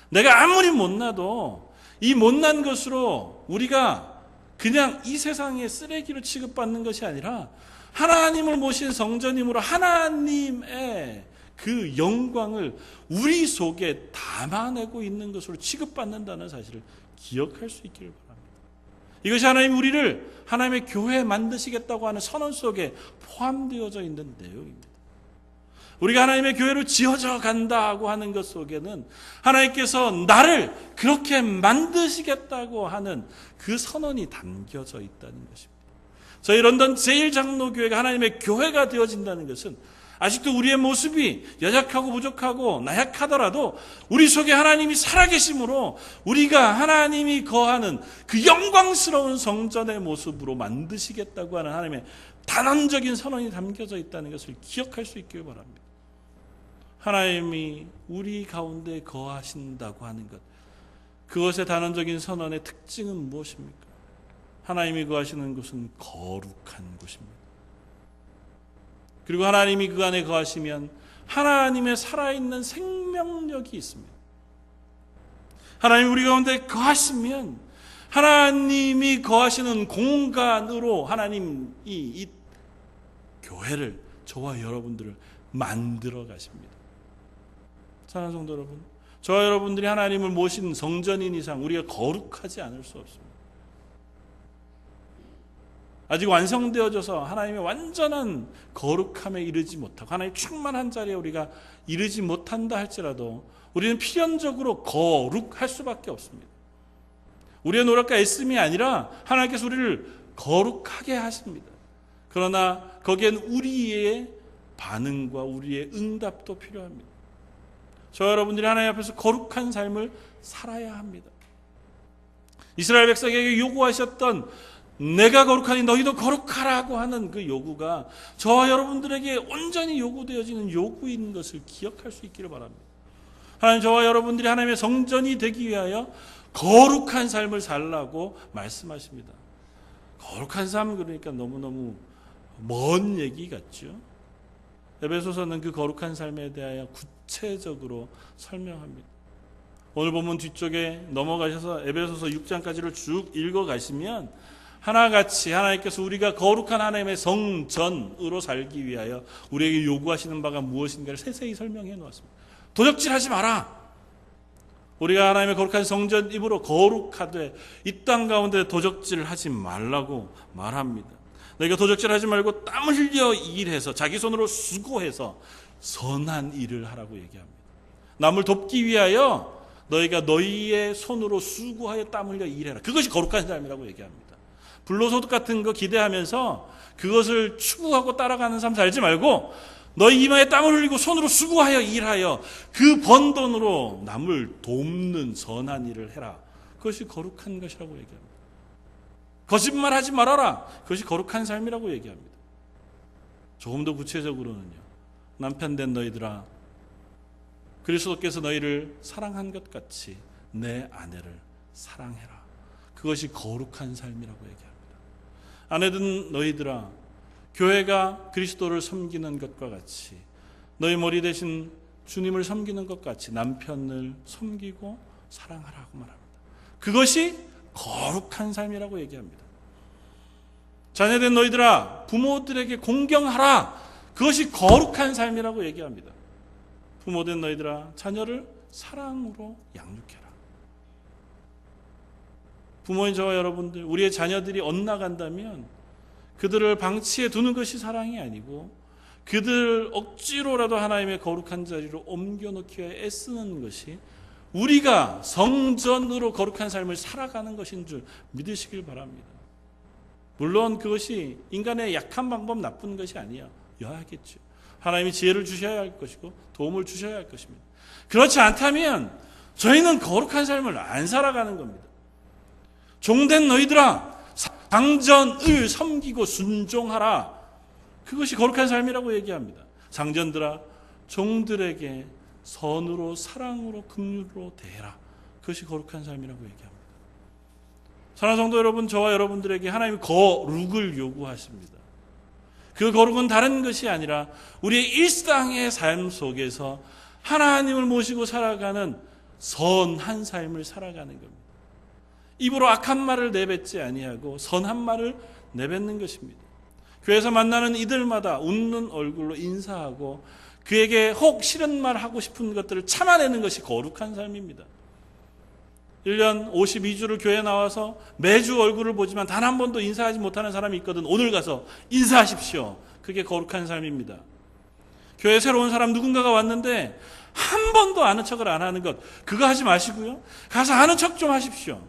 내가 아무리 못나도 이 못난 것으로 우리가 그냥 이 세상의 쓰레기로 취급받는 것이 아니라 하나님을 모신 성전이므로 하나님의 그 영광을 우리 속에 담아내고 있는 것으로 취급받는다는 사실을 기억할 수 있기를 바랍니다. 이것이 하나님이 우리를 하나님의 교회에 만드시겠다고 하는 선언 속에 포함되어져 있는 내용입니다. 우리가 하나님의 교회로 지어져 간다고 하는 것 속에는 하나님께서 나를 그렇게 만드시겠다고 하는 그 선언이 담겨져 있다는 것입니다. 저희 런던 제1장로교회가 하나님의 교회가 되어진다는 것은 아직도 우리의 모습이 연약하고 부족하고 나약하더라도 우리 속에 하나님이 살아계심으로 우리가 하나님이 거하는 그 영광스러운 성전의 모습으로 만드시겠다고 하는 하나님의 단언적인 선언이 담겨져 있다는 것을 기억할 수 있길 바랍니다. 하나님이 우리 가운데 거하신다고 하는 것, 그것의 단언적인 선언의 특징은 무엇입니까? 하나님이 거하시는 곳은 거룩한 곳입니다. 그리고 하나님이 그 안에 거하시면 하나님의 살아있는 생명력이 있습니다. 하나님이 우리 가운데 거하시면 하나님이 거하시는 공간으로 하나님이 이 교회를, 저와 여러분들을 만들어 가십니다. 사랑하는 성도 여러분, 저와 여러분들이 하나님을 모신 성전인 이상 우리가 거룩하지 않을 수 없습니다. 아직 완성되어져서 하나님의 완전한 거룩함에 이르지 못하고 하나님의 충만한 자리에 우리가 이르지 못한다 할지라도 우리는 필연적으로 거룩할 수밖에 없습니다. 우리의 노력과 애씀이 아니라 하나님께서 우리를 거룩하게 하십니다. 그러나 거기엔 우리의 반응과 우리의 응답도 필요합니다. 저와 여러분들이 하나님 앞에서 거룩한 삶을 살아야 합니다. 이스라엘 백성에게 요구하셨던 내가 거룩하니 너희도 거룩하라고 하는 그 요구가 저와 여러분들에게 온전히 요구되어지는 요구인 것을 기억할 수 있기를 바랍니다. 하나님, 저와 여러분들이 하나님의 성전이 되기 위하여 거룩한 삶을 살라고 말씀하십니다. 거룩한 삶, 그러니까 너무너무 먼 얘기 같죠. 에베소서는 그 거룩한 삶에 대하여 구체적으로 설명합니다. 오늘 본문 뒤쪽에 넘어가셔서 에베소서 6장까지를 쭉 읽어가시면 하나같이 하나님께서 우리가 거룩한 하나님의 성전으로 살기 위하여 우리에게 요구하시는 바가 무엇인가를 세세히 설명해 놓았습니다. 도적질하지 마라. 우리가 하나님의 거룩한 성전 입으로 거룩하되 이 땅 가운데 도적질을 하지 말라고 말합니다. 너희가 도적질하지 말고 땀 흘려 일해서 자기 손으로 수고해서 선한 일을 하라고 얘기합니다. 남을 돕기 위하여 너희가 너희의 손으로 수고하여 땀 흘려 일해라. 그것이 거룩한 삶이라고 얘기합니다. 불로소득 같은 거 기대하면서 그것을 추구하고 따라가는 삶 살지 말고 너희 이마에 땀을 흘리고 손으로 수고하여 일하여 그 번 돈으로 남을 돕는 선한 일을 해라. 그것이 거룩한 것이라고 얘기합니다. 거짓말하지 말아라. 그것이 거룩한 삶이라고 얘기합니다. 조금 더 구체적으로는요. 남편 된 너희들아, 그리스도께서 너희를 사랑한 것 같이 내 아내를 사랑해라. 그것이 거룩한 삶이라고 얘기합니다. 아내든 너희들아, 교회가 그리스도를 섬기는 것과 같이 너희 머리 대신 주님을 섬기는 것 같이 남편을 섬기고 사랑하라고 말합니다. 그것이 거룩한 삶이라고 얘기합니다. 자녀된 너희들아, 부모들에게 공경하라. 그것이 거룩한 삶이라고 얘기합니다. 부모된 너희들아, 자녀를 사랑으로 양육해라. 부모인 저와 여러분들, 우리의 자녀들이 엇나간다면 그들을 방치해 두는 것이 사랑이 아니고 그들을 억지로라도 하나님의 거룩한 자리로 옮겨놓기 위해 애쓰는 것이 우리가 성전으로 거룩한 삶을 살아가는 것인 줄 믿으시길 바랍니다. 물론 그것이 인간의 약한 방법, 나쁜 것이 아니야겠죠. 하나님이 지혜를 주셔야 할 것이고 도움을 주셔야 할 것입니다. 그렇지 않다면 저희는 거룩한 삶을 안 살아가는 겁니다. 종된 너희들아, 상전을 섬기고 순종하라. 그것이 거룩한 삶이라고 얘기합니다. 상전들아, 종들에게 선으로 사랑으로 긍휼으로 대해라. 그것이 거룩한 삶이라고 얘기합니다. 사랑하는 성도 여러분, 저와 여러분들에게 하나님이 거룩을 요구하십니다. 그 거룩은 다른 것이 아니라 우리의 일상의 삶 속에서 하나님을 모시고 살아가는 선한 삶을 살아가는 겁니다. 입으로 악한 말을 내뱉지 아니하고 선한 말을 내뱉는 것입니다. 교회에서 만나는 이들마다 웃는 얼굴로 인사하고 그에게 혹 싫은 말 하고 싶은 것들을 참아내는 것이 거룩한 삶입니다. 1년 52주를 교회에 나와서 매주 얼굴을 보지만 단 한 번도 인사하지 못하는 사람이 있거든. 오늘 가서 인사하십시오. 그게 거룩한 삶입니다. 교회에 새로운 사람 누군가가 왔는데 한 번도 아는 척을 안 하는 것, 그거 하지 마시고요. 가서 아는 척 좀 하십시오.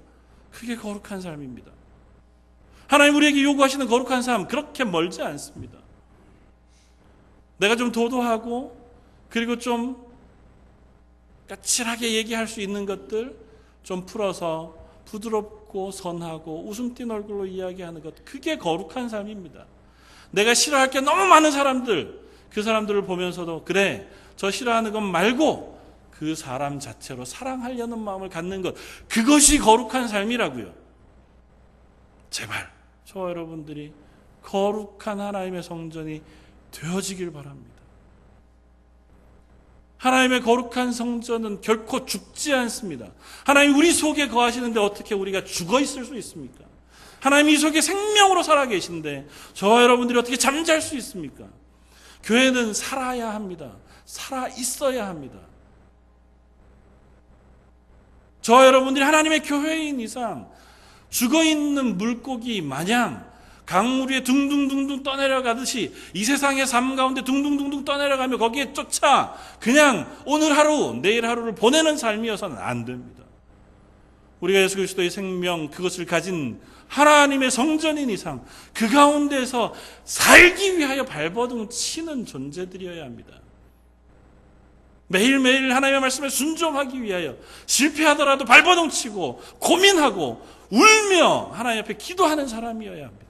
그게 거룩한 삶입니다. 하나님 우리에게 요구하시는 거룩한 삶 그렇게 멀지 않습니다. 내가 좀 도도하고 그리고 좀 까칠하게 얘기할 수 있는 것들 좀 풀어서 부드럽고 선하고 웃음 띤 얼굴로 이야기하는 것, 그게 거룩한 삶입니다. 내가 싫어할 게 너무 많은 사람들, 그 사람들을 보면서도 그래, 저 싫어하는 것 말고 그 사람 자체로 사랑하려는 마음을 갖는 것, 그것이 거룩한 삶이라고요. 제발 저와 여러분들이 거룩한 하나님의 성전이 되어지길 바랍니다. 하나님의 거룩한 성전은 결코 죽지 않습니다. 하나님 우리 속에 거하시는데 어떻게 우리가 죽어 있을 수 있습니까? 하나님 이 속에 생명으로 살아 계신데 저와 여러분들이 어떻게 잠잘 수 있습니까? 교회는 살아야 합니다. 살아 있어야 합니다. 저와 여러분들이 하나님의 교회인 이상 죽어있는 물고기 마냥 강물 위에 둥둥둥둥 떠내려가듯이 이 세상의 삶 가운데 둥둥둥둥 떠내려가며 거기에 쫓아 그냥 오늘 하루 내일 하루를 보내는 삶이어서는 안 됩니다. 우리가 예수 그리스도의 생명, 그것을 가진 하나님의 성전인 이상 그 가운데서 살기 위하여 발버둥 치는 존재들이어야 합니다. 매일매일 하나님의 말씀에 순종하기 위하여 실패하더라도 발버둥 치고 고민하고 울며 하나님 앞에 기도하는 사람이어야 합니다.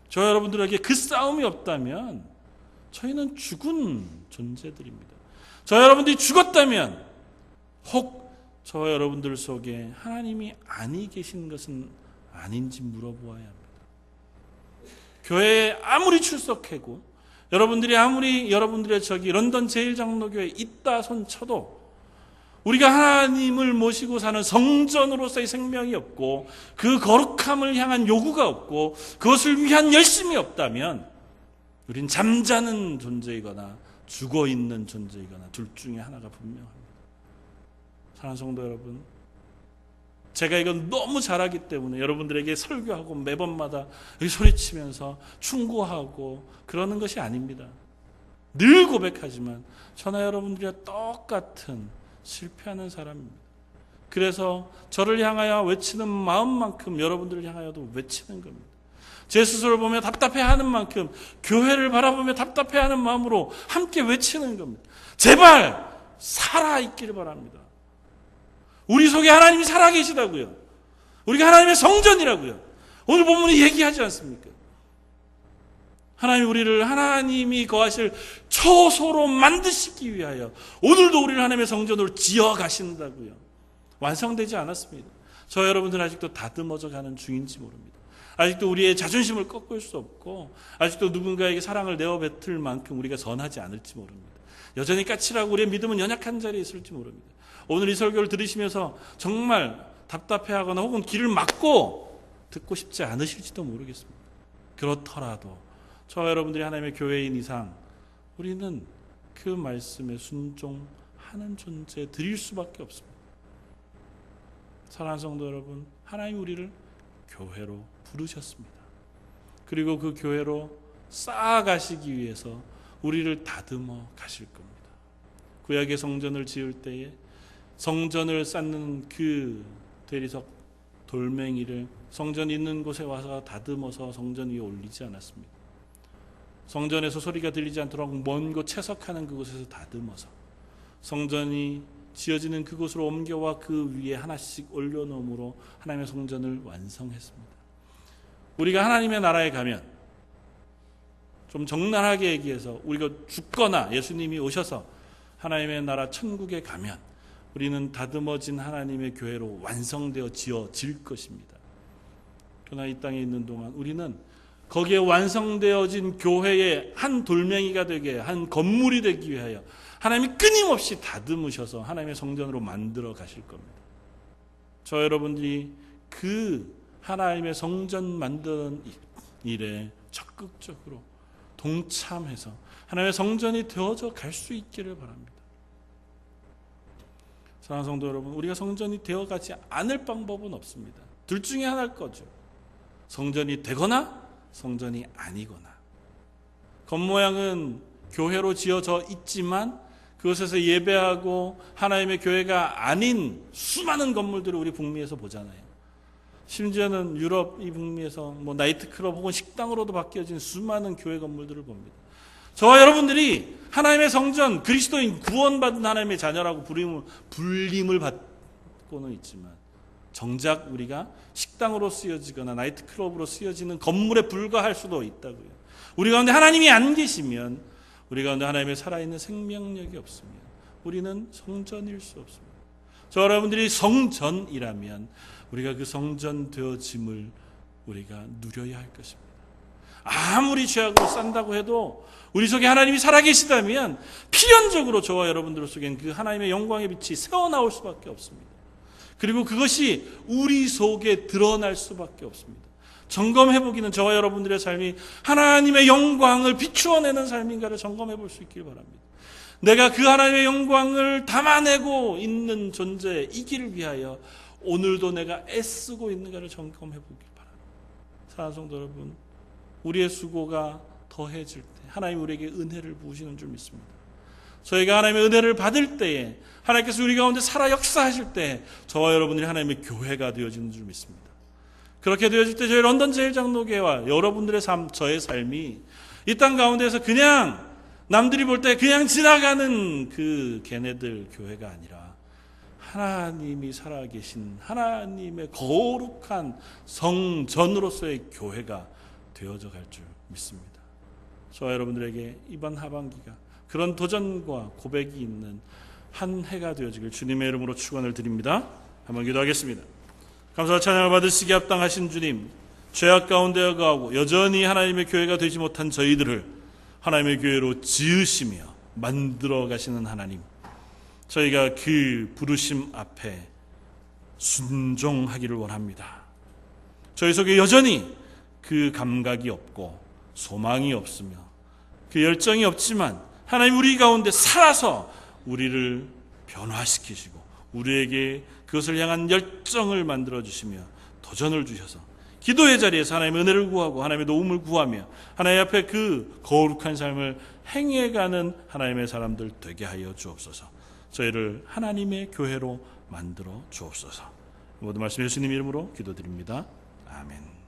저 여러분들에게 그 싸움이 없다면 저희는 죽은 존재들입니다. 저 여러분들이 죽었다면 혹 저와 여러분들 속에 하나님이 아니 계신 것은 아닌지 물어보아야 합니다. 교회에 아무리 출석하고 여러분들이 아무리 여러분들의 저기 런던 제일장로교회에 있다 손쳐도 우리가 하나님을 모시고 사는 성전으로서의 생명이 없고 그 거룩함을 향한 요구가 없고 그것을 위한 열심이 없다면 우린 잠자는 존재이거나 죽어있는 존재이거나 둘 중에 하나가 분명합니다. 사랑하는 성도 여러분, 제가 이건 너무 잘하기 때문에 여러분들에게 설교하고 매번마다 소리치면서 충고하고 그러는 것이 아닙니다. 늘 고백하지만 저나 여러분들이와 똑같은 실패하는 사람입니다. 그래서 저를 향하여 외치는 마음만큼 여러분들을 향하여도 외치는 겁니다. 제 스스로를 보며 답답해하는 만큼 교회를 바라보며 답답해하는 마음으로 함께 외치는 겁니다. 제발 살아있기를 바랍니다. 우리 속에 하나님이 살아계시다고요. 우리가 하나님의 성전이라고요. 오늘 본문이 얘기하지 않습니까? 하나님 우리를 하나님이 거하실 처소로 만드시기 위하여 오늘도 우리를 하나님의 성전으로 지어가신다고요. 완성되지 않았습니다. 저 여러분들은 아직도 다듬어져 가는 중인지 모릅니다. 아직도 우리의 자존심을 꺾을 수 없고 아직도 누군가에게 사랑을 내어 뱉을 만큼 우리가 선하지 않을지 모릅니다. 여전히 까칠하고 우리의 믿음은 연약한 자리에 있을지 모릅니다. 오늘 이 설교를 들으시면서 정말 답답해하거나 혹은 귀를 막고 듣고 싶지 않으실지도 모르겠습니다. 그렇더라도 저와 여러분들이 하나님의 교회인 이상 우리는 그 말씀에 순종하는 존재 드릴 수밖에 없습니다. 사랑하는 성도 여러분, 하나님 우리를 교회로 부르셨습니다. 그리고 그 교회로 쌓아가시기 위해서 우리를 다듬어 가실 겁니다. 구약의 성전을 지을 때에 성전을 쌓는 그 대리석 돌멩이를 성전 있는 곳에 와서 다듬어서 성전 위에 올리지 않았습니다. 성전에서 소리가 들리지 않도록 먼 곳 채석하는 그곳에서 다듬어서 성전이 지어지는 그곳으로 옮겨와 그 위에 하나씩 올려놓음으로 하나님의 성전을 완성했습니다. 우리가 하나님의 나라에 가면 좀 적나라하게 얘기해서 우리가 죽거나 예수님이 오셔서 하나님의 나라 천국에 가면 우리는 다듬어진 하나님의 교회로 완성되어 지어질 것입니다. 그러나 이 땅에 있는 동안 우리는 거기에 완성되어진 교회의 한 돌멩이가 되게 한 건물이 되기 위하여 하나님이 끊임없이 다듬으셔서 하나님의 성전으로 만들어 가실 겁니다. 저 여러분들이 그 하나님의 성전 만드는 일에 적극적으로 동참해서 하나님의 성전이 되어져 갈 수 있기를 바랍니다. 사랑하는 성도 여러분, 우리가 성전이 되어가지 않을 방법은 없습니다. 둘 중에 하나일 거죠. 성전이 되거나 성전이 아니거나. 겉모양은 교회로 지어져 있지만 그곳에서 예배하고 하나님의 교회가 아닌 수많은 건물들을 우리 북미에서 보잖아요. 심지어는 유럽 이 북미에서 나이트클럽 혹은 식당으로도 바뀌어진 수많은 교회 건물들을 봅니다. 저와 여러분들이 하나님의 성전, 그리스도인 구원받은 하나님의 자녀라고 불림을 받고는 있지만 정작 우리가 식당으로 쓰여지거나 나이트클럽으로 쓰여지는 건물에 불과할 수도 있다고요. 우리 가운데 하나님이 안 계시면, 우리 가운데 하나님의 살아있는 생명력이 없으면 우리는 성전일 수 없습니다. 저 여러분들이 성전이라면 우리가 그 성전 되어짐을 우리가 누려야 할 것입니다. 아무리 죄악으로 싼다고 해도 우리 속에 하나님이 살아계시다면 필연적으로 저와 여러분들 속엔 그 하나님의 영광의 빛이 새어나올 수밖에 없습니다. 그리고 그것이 우리 속에 드러날 수밖에 없습니다. 점검해보기는 저와 여러분들의 삶이 하나님의 영광을 비추어내는 삶인가를 점검해 볼 수 있길 바랍니다. 내가 그 하나님의 영광을 담아내고 있는 존재이기를 위하여 오늘도 내가 애쓰고 있는가를 점검해 보길 바랍니다. 사랑하는 성도 여러분, 우리의 수고가 더해질 때 하나님 우리에게 은혜를 부으시는 줄 믿습니다. 저희가 하나님의 은혜를 받을 때에 하나님께서 우리 가운데 살아 역사하실 때 저와 여러분들이 하나님의 교회가 되어지는 줄 믿습니다. 그렇게 되어질 때 저희 런던 제일장로교회와 여러분들의 삶, 저의 삶이 이 땅 가운데에서 그냥 남들이 볼 때 그냥 지나가는 그 걔네들 교회가 아니라 하나님이 살아계신 하나님의 거룩한 성전으로서의 교회가 되어져 갈 줄 믿습니다. 저와 여러분들에게 이번 하반기가 그런 도전과 고백이 있는 한 해가 되어지길 주님의 이름으로 축원을 드립니다. 한번 기도하겠습니다. 감사와 찬양을 받으시기에 합당하신 주님, 죄악 가운데 거하고 여전히 하나님의 교회가 되지 못한 저희들을 하나님의 교회로 지으시며 만들어 가시는 하나님, 저희가 그 부르심 앞에 순종하기를 원합니다. 저희 속에 여전히 그 감각이 없고 소망이 없으며 그 열정이 없지만 하나님 우리 가운데 살아서 우리를 변화시키시고 우리에게 그것을 향한 열정을 만들어주시며 도전을 주셔서 기도의 자리에서 하나님의 은혜를 구하고 하나님의 도움을 구하며 하나님 앞에 그 거룩한 삶을 행해가는 하나님의 사람들 되게 하여 주옵소서. 저희를 하나님의 교회로 만들어 주옵소서. 모든 말씀 예수님 이름으로 기도드립니다. 아멘.